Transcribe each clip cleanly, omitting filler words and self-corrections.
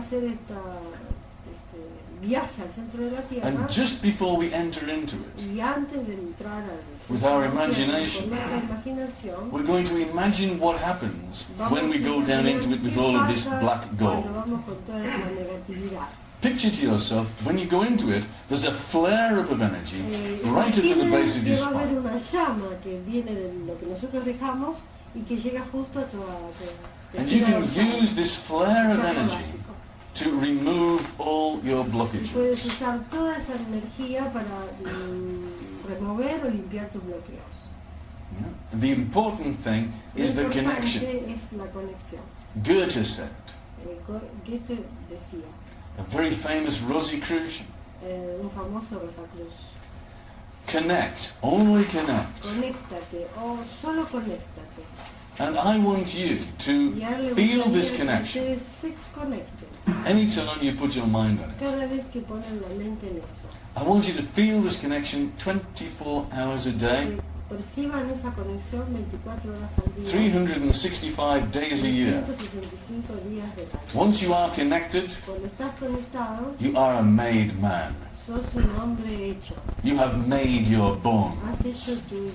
hacer este viaje al centro de la Tierra. And just before we enter into Y antes de entrar al with centro our de la Tierra, imagination, con nuestra imaginación, we're going to imagine what happens vamos when we a go down imaginar into it with qué all of this pasa black gold. cuando vamos con toda esa negatividad. Picture to yourself, when you go into it, there's a flare-up of energy right up to the base of your va a haber spine. una llama que viene de lo que nosotros dejamos y que llega justo a toda And you can use this flare of energy to remove all your Puedes blockages. usar toda esa energía para remover o limpiar tus bloqueos. Yeah. The important thing is the connection. Es la conexión. Goethe said, Goethe decía, a very famous Rosicrucian, un famoso Rosacruz, connect, only connect. conéctate o solo conéctate. And I want you to Y a él le feel gustaría this que connection ustedes se conecten anytime you put your mind on it. cada vez que ponen la mente en eso. I want you to feel this connection 24 hours a day, Que perciban esa conexión 24 horas al día, 365 days a year. 365 días del año. Once you are connected, Cuando estás conectado, you are a made man. sos un hombre hecho. You have made your bones. Has hecho tus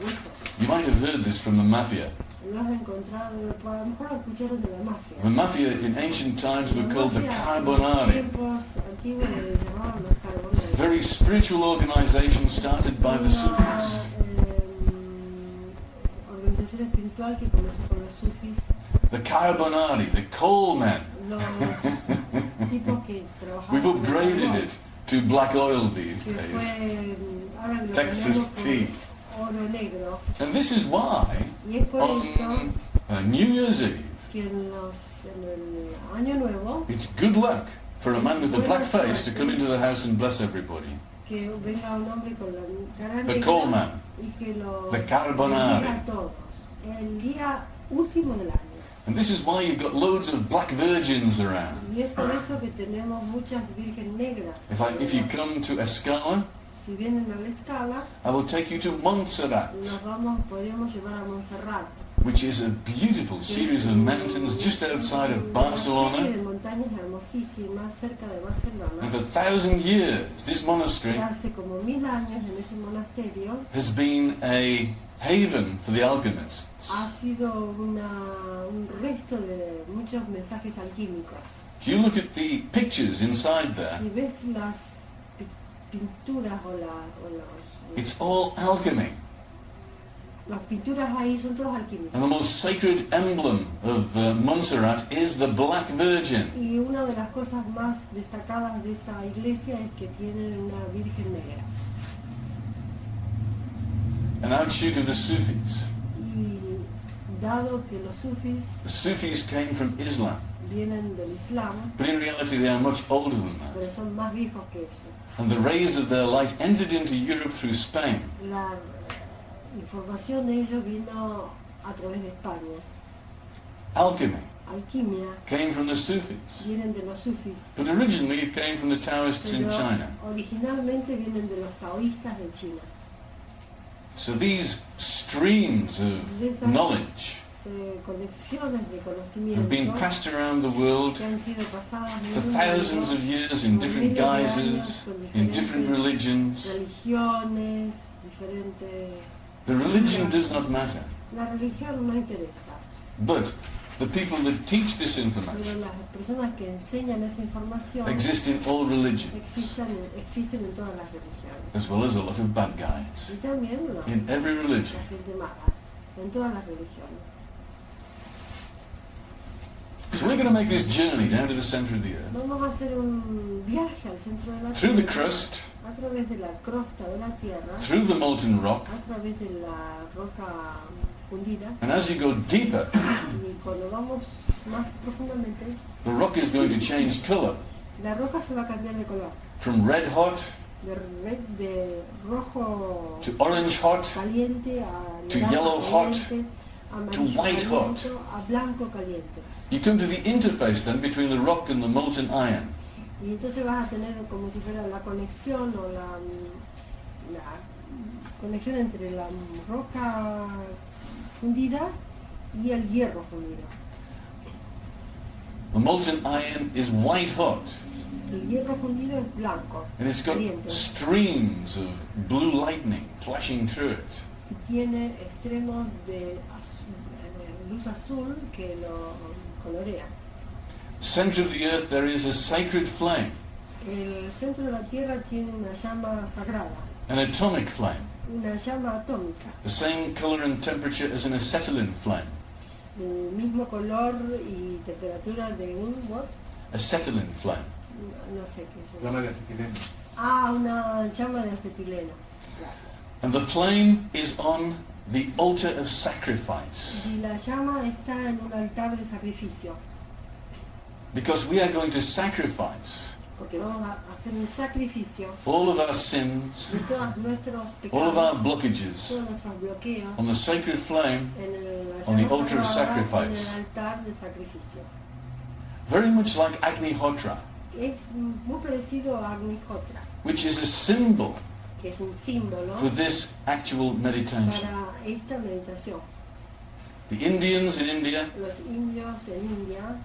huesos. You might have heard this from the mafia. Lo has encontrado, a lo mejor lo escucharon de la mafia. The mafia in ancient times were La called the mafia en Carbonari. tiempos antiguos le llamaban los carbonari. Very spiritual organization started by the Sufis. Organización espiritual que comenzó con los sufis, The Carbonari, the coal men. los tipos que trabajaban We've con el upgraded carbón, it to black oil these que days. fue, ahora lo Texas cambiamos por tea. oro negro. And this is why Y es por eso on New Year's Eve, que en el Año Nuevo, it's good luck for a man with a black face to come into the house and bless everybody. que venga un hombre con la cara The negra coal man, y que lo the Carbonari. bendiga a todos. El día último del año. And this is why you've got loads of black virgins around. Y es por eso que tenemos muchas virgen negras. If you come to Escala, Si vienen a la escala, I will take you to Montserrat, podríamos llevar a Montserrat. which is a beautiful series of mountains just outside of Una serie Barcelona. de montañas hermosísimas cerca de Barcelona. And for 1,000 years, this monastery Hace como 1000 años en ese monasterio has been a haven for the alchemists. ha sido un resto de muchos mensajes alquímicos. If you look at the pictures inside there, Si ves las pinturas o los it's all alchemy. las pinturas ahí son todos alquímicos. And the most sacred emblem of Montserrat is the Black Virgin. Y una de las cosas más destacadas de esa iglesia es que tienen una virgen negra. An outshoot of the Sufis. Y dado que los The Sufis came from Islam, vienen del Islam, but in reality they are much older than that. pero son más viejos que eso. And the rays of their light entered into Europe through Spain. La información de ellos vino a través de España. Alchemy Alquimia came from the Sufis, vienen de los sufis, but originally it came from the Taoists in pero China. originalmente vienen de los taoístas de China. So these streams of De esas knowledge conexiones de have been conocimiento passed around the world que han sido pasadas for en thousands of years in different guises, in different religions. religiones, diferentes. The religion does not matter, La religión no interesa, but the people that teach this pero information las personas que enseñan esa información exist in all religions, existen en todas las religiones. as well as a lot of bad guys. Y también In every la religion. gente mala, en todas las religiones. So we're going to make this journey down to the center of the earth, Vamos a hacer un viaje al centro de la through the Tierra, crust, a través de la crosta de la Tierra, through the molten rock, a través de la roca fundida, and as you go deeper, y cuando vamos más profundamente, the rock is going to change color la roca se va a cambiar de color, from red hot de rojo to orange hot caliente a to naranja yellow hot caliente, to amarillo white hot. caliente, a blanco caliente. You come to the interface then between the rock and the molten iron. Y entonces vas a tener como si fuera la conexión o la conexión entre la roca fundida y el hierro fundido. The molten iron is white hot, El hierro fundido es blanco, and it's got caliente, streams of blue lightning flashing through it. y tiene extremos de luz azul que lo colorean. Center of the earth there is a sacred flame, El centro de la Tierra tiene una llama sagrada, an atomic flame, una llama atómica, the same color and temperature as an acetylene flame. el mismo color y temperatura de un what? Acetylene flame. No sé qué es. Llama de acetileno. Ah, una llama de acetileno. And the flame is on the altar of sacrifice, Y la llama está en un altar de sacrificio, because we are going to sacrifice porque vamos a hacer un sacrificio all of our sins, de todos nuestros all of our pecados, blockages todos nuestros bloqueos on the sacred flame, la on the llama altar of sagrada, sacrifice. en el altar de sacrificio. very much like Agnihotra, Es muy parecido a Agnihotra, which is a symbol que es un símbolo for this actual meditation. para esta meditación. The Indians in India Los indios en India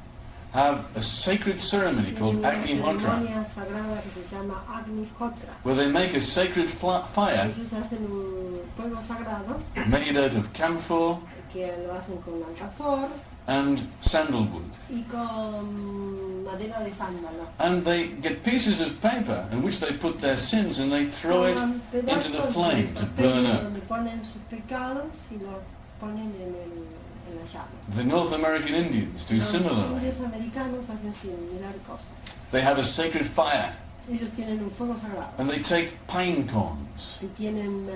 have a sacred ceremony tienen called una Agnihotra, ceremonia sagrada que se llama Agnihotra. where they make a sacred fire Ellos hacen un fuego sagrado made out of camphor que lo hacen con alcanfor and sandalwood. y con madera de sándalo. And they get pieces of paper in which they put their sins and they throw it Toman into the pedazos flame de to papel burn up. donde ponen sus pecados y los ponen en la llama. The North American Indians do Los similarly. indios americanos hacen similar cosas. They have a sacred fire Ellos tienen un fuego sagrado and they take pine cones y tienen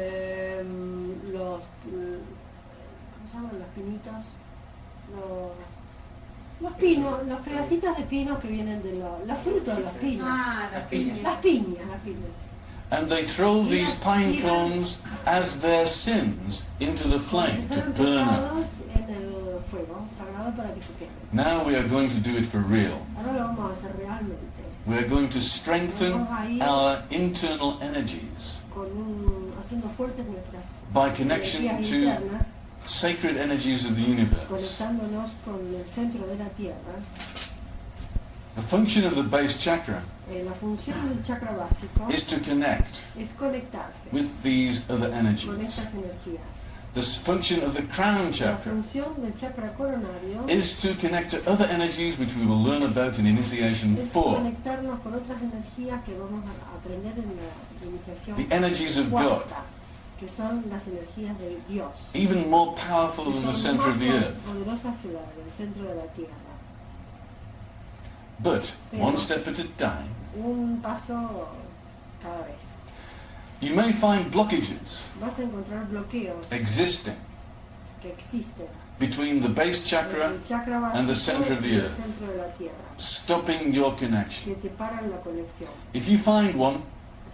los ¿cómo se llaman? Los pinitos, los pinos, los pedacitos de pinos que vienen de los frutos de los pinos. Las piñas. Las piñas. and they throw these pine cones as their sins into the flame to Fueron burn up. pecados en el fuego sagrado para que se quemen. Now we are going to do it for real. Ahora lo vamos a hacer realmente, We are going to strengthen our internal energies haciendo fuertes nuestras by connection energías to internas, sacred energies of the universe. conectándonos con el centro de la Tierra. The function of the base chakra La función del chakra básico is to connect es conectarse with these other con energies. estas energías. The function of the crown La chakra función del chakra coronario is to connect to other energies which we will learn about in Initiation es 4. conectarnos con otras energías que vamos a aprender en la iniciación The energies of God, cuarta, que son las energías de Dios, even more powerful que than the son center más of the earth. poderosas que la del centro de la Tierra. But one step at a time. Un paso cada vez. You may find blockages Vas a encontrar bloqueos existing que existen between the base chakra entre el chakra básico and the center of the y el earth, centro de la Tierra, stopping your connection. que te paran la conexión. If you find one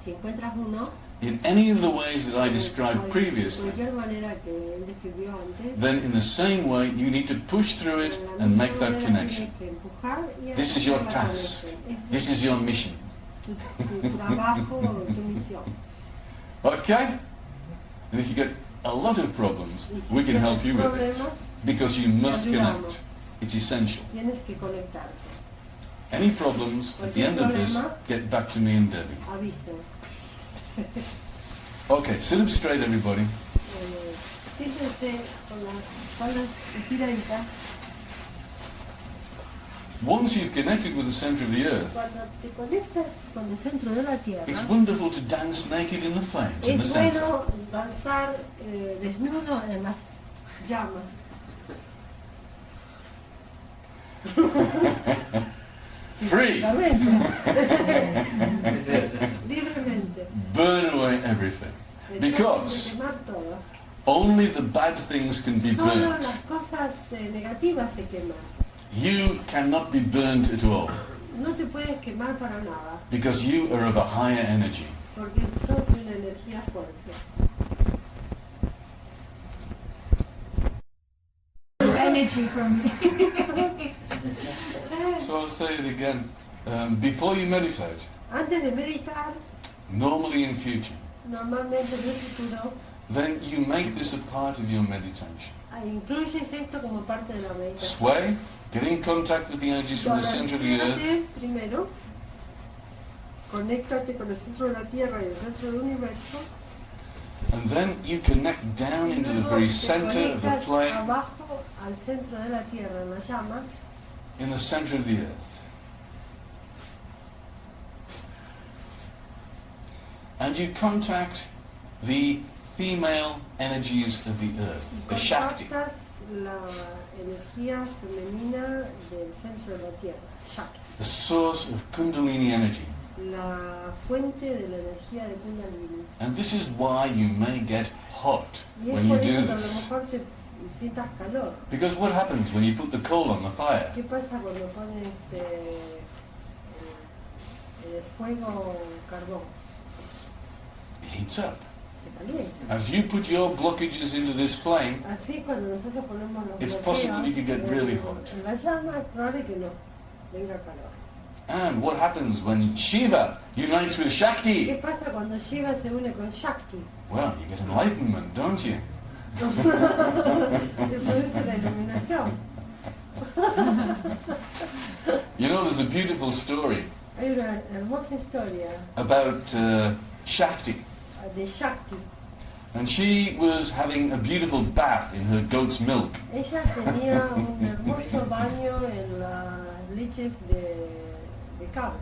Si encuentras uno, in any of the ways that I de described previously, cualquier manera que él describió antes, then in the same way you need to push through it de la and misma make that manera connection. tienes que empujar y This is hacer your la task. conexión. This is your mission. Tu trabajo, tu misión. Okay? And if you get a lot of problems, Y si we can tienes help you with it. problemas, Because you must te ayudamos. connect. It's essential. Tienes que conectarte. Any problems, at the end of this, get back to me and Debbie. Avisen. Okay, sit up straight, everybody. Siéntense con las espaldas estiraditas. Once you've connected with the center of the earth, Cuando te conectas con el centro de la Tierra, it's wonderful to dance naked in the flames in the es center. bueno danzar desnudo en las llamas. Free! Libremente. Burn away everything. Because De quemar todo. only the bad things can be Solo burnt. las cosas negativas se queman. You cannot be burnt at all. No te puedes quemar para nada, Because you are of a higher energy. porque sos una energía fuerte. Energy from me. So I'll say it again. Before you meditate, Antes de meditar, normally in future, normalmente en el futuro, then you make this a part of your meditation. incluyes esto como parte de la meditación. Sway, get in contact with the energies from the center of the earth. Balancéate primero, conéctate con el centro de la Tierra y el centro del universo. And then you connect down into the very center of the flame, abajo al centro de la Tierra, en la llama, in the center of the earth. And you contact the female energies of the earth, y the Shakti. contactas la energía femenina del centro de la Tierra, Shakti, The source of Kundalini energy. la fuente de la energía de Kundalini. And this is why you may get hot Y es when you por eso do que a lo this. mejor te sientas calor. Because what happens when you put the coal on the fire? ¿Qué pasa cuando pones en el fuego carbón? It heats up. Se calienta. As you put your blockages into this flame, Así cuando nosotros ponemos los It's bloqueos possible you could get really hot. en la llama, es probable que no venga calor. and what happens when Shiva unites with ¿Qué Shakti? pasa cuando Shiva se une con Shakti? Well, you get enlightenment, don't you? Se produce la iluminación. You know, there's a beautiful story Hay una hermosa historia about Shakti. de Shakti. And she was having a beautiful bath in her goat's milk. Ella tenía un hermoso baño en las leches de cabra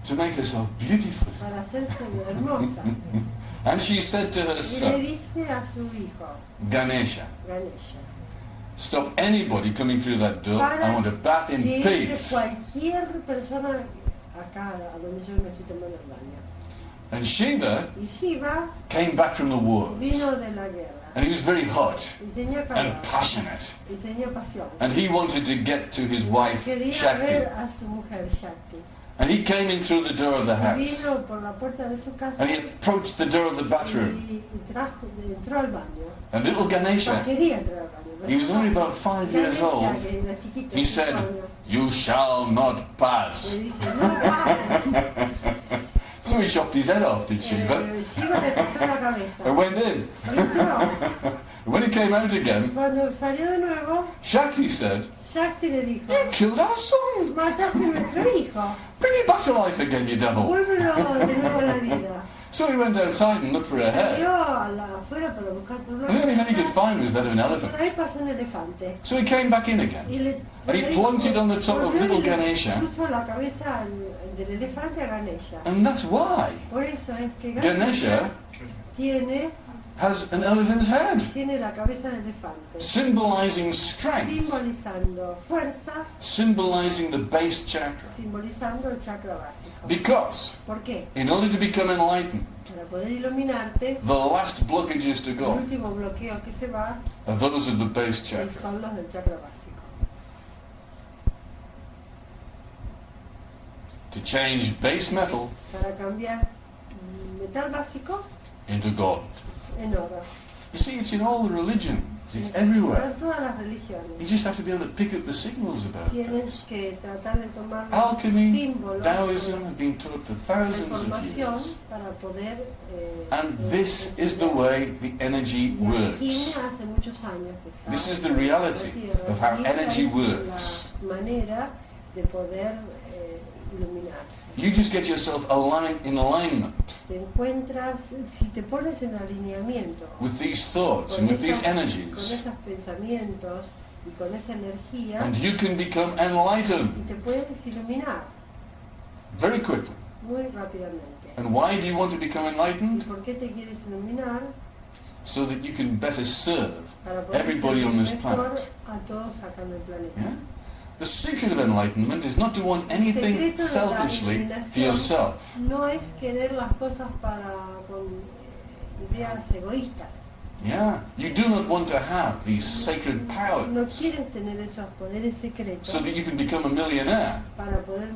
To make herself beautiful. para hacerse hermosa. And she said to her Y le son, dice a su hijo, Ganesha, Ganesha, stop anybody coming through that door. I want a bath in que entre peace. cualquier persona acá a donde yo me estoy tomando el baño. And Shiva Y Shiva came back from the wars. vino de la guerra And he was very hot y tenía calor and passionate. y tenía pasión. And he wanted to get to his wife, Quería Shakti. ver a su mujer Shakti. And he came in through the door of the Y house. vino por la puerta de su casa And he approached the door of the bathroom. y entró al baño. And little No Ganesha, quería entrar al baño. he was only about 5 years Ganesha, old, que era chiquito, he en said, 5 años, "You shall not pass." le dice, no pases. So he chopped his head off, did Shiva, Shiva le cortó la cabeza. and went in. Y entró. And when he came out again, Cuando salió de nuevo, Shakti said, Shakti le dijo, "You killed our son. mataste a nuestro hijo, Bring him back to life again, you devil." vuélvelo de nuevo a la vida. So he went outside and looked for a head. Salió afuera para buscar por una And the only head he could cabeza. find was that of an elephant. Por ahí pasó un elefante. So he came back in again. Y le, And he planted on the top of little Ganesha. Puso la cabeza del elefante a Ganesha. And that's why Por eso es que Ganesha tiene has an elephant's head, la cabeza de elefante, symbolizing strength, simbolizando fuerza, symbolizing the base chakra. simbolizando el chakra básico. Because ¿Por qué? in order to become enlightened, Para poder iluminarte, the last blockages to el go último bloqueo que se va are those of the base chakra. son los del chakra básico. To change base metal Para cambiar metal básico into gold. en oro. You see, it's in all the religions. It's everywhere. En todas las You religiones. just have to be able to pick up the signals about it. Tienes que tratar de tomar los Alchemy, símbolos, Taoism have been taught for la thousands of información years. para poder... And this is the way the energy Y works. alquimia hace muchos años que está This is the en la reality tierra. of how Y esa energy es works. la manera de poder iluminarse. You just get yourself in alignment Te encuentras, si te pones en alineamiento with these thoughts con and with these con energies, esos pensamientos y con esa energía, and you can become y enlightened te puedes iluminar very quickly. muy rápidamente. And why do you want to become ¿Y enlightened? por qué te quieres iluminar? So that you can better serve Para poder everybody servir on this mejor planet. a todos acá en el planeta. Yeah? The secret of enlightenment is not to want El anything secreto de la selfishly for iluminación yourself. no es querer las cosas con ideas egoístas. Yeah? You do not want to have these sacred No powers quieres tener esos poderes secretos so that you can become a millionaire. para poder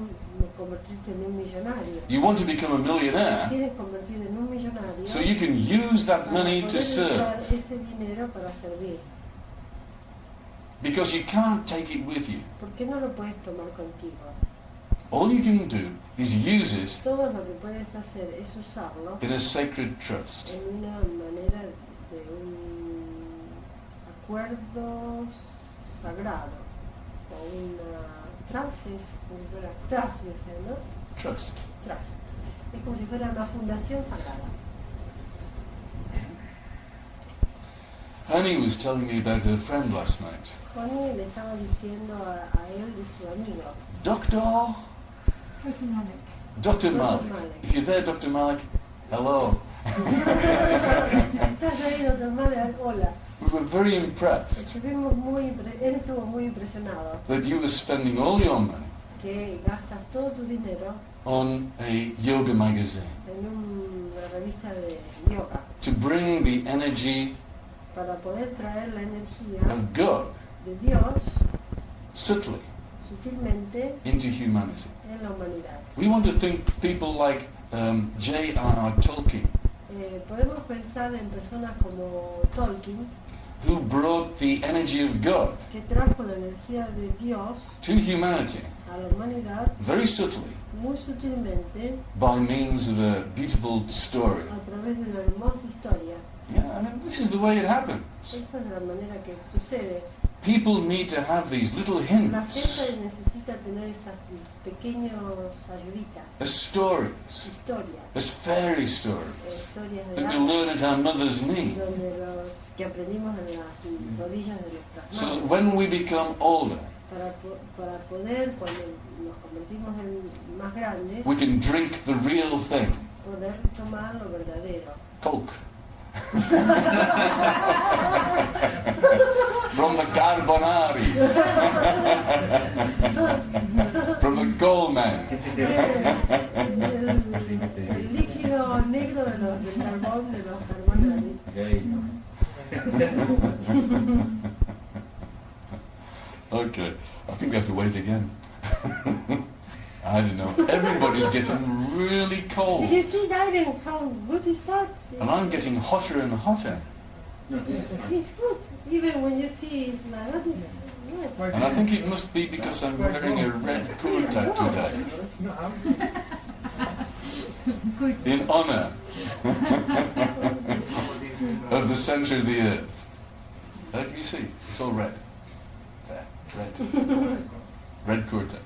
convertirte en un millonario. You want to become a millionaire Quieres convertir en un millonario so you can use that para money poder to usar serve. ese dinero para servir. Because you can't take it with you. ¿Por qué no lo puedes tomar contigo? All you can do is use it Todo lo que puedes hacer es usarlo in a sacred trust. en una manera de un acuerdos sagrados. O una trust es como si fuera trust, ¿no? Trust. Trust. Es como si fuera una fundación sagrada. Annie was telling me about her friend last night. Connie le estaba diciendo a él de su amigo. Dr. Dr. Malik. Malik. If you're there, Dr. Malik, hello. ¿Estás ahí, Dr. Malik? Hola. We were very impressed Él estuvo muy impresionado that you were spending all your money que gastas todo tu dinero on a yoga magazine en una revista de yoga to bring the energy para poder traer la energía of God de Dios subtly sutilmente into humanity. en la humanidad. We want to think people like J.R.R. Tolkien, Podemos pensar en personas como Tolkien, who brought the energy of God que trajo la energía de Dios to humanity a la humanidad very subtly muy sutilmente by means of a beautiful story. a través de una hermosa historia. Yeah, I mean, this is the way it happens. Esa es la manera que sucede. People need to have these little La hints gente necesita tener esas pequeñas ayuditas, as stories, historias, as fairy stories historias de that you hadas, learn at our mother's knee. donde los que aprendimos en las rodillas de nuestras So that madres, when we become older, para poder, cuando nos convertimos en más grandes, we can drink the real thing. poder tomar lo verdadero. Coke. From the Carbonari. From the coal man. El líquido negro del carbón, de los carbones. Okay, I think we have to wait again. I don't know. Everybody's getting really cold. Did you see that and how good is that? And I'm getting hotter and hotter. It's good. Even when you see it like that, it's good. And I think it must be because I'm wearing a red kurta today. In honor of the center of the earth. You see, it's all red. There, red. Red kurta.